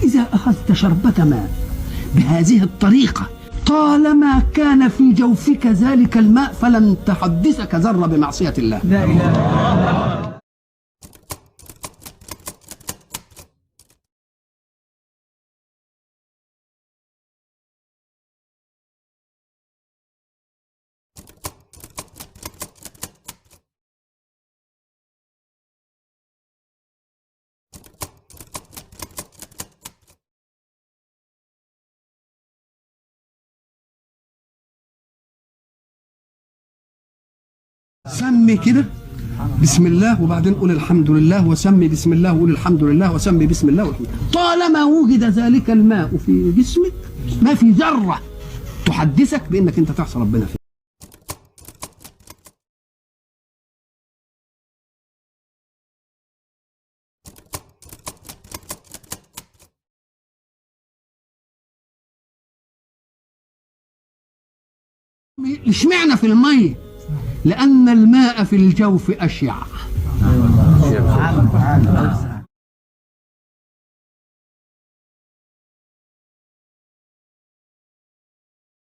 فإذا أخذت شربة ماء بهذه الطريقة طالما كان في جوفك ذلك الماء فلن تحدثك ذرة بمعصية الله. لا إله إلا الله. سمي كده بسم الله وبعدين قول الحمد لله، وسمي بسم الله وقول الحمد لله، وسمي بسم الله والحمد لله. طالما وجد ذلك الماء في جسمك ما في ذرة تحدثك بأنك أنت تعصي ربنا فيه. اشمعنى في المية؟ لأن الماء في الجوف أشيع.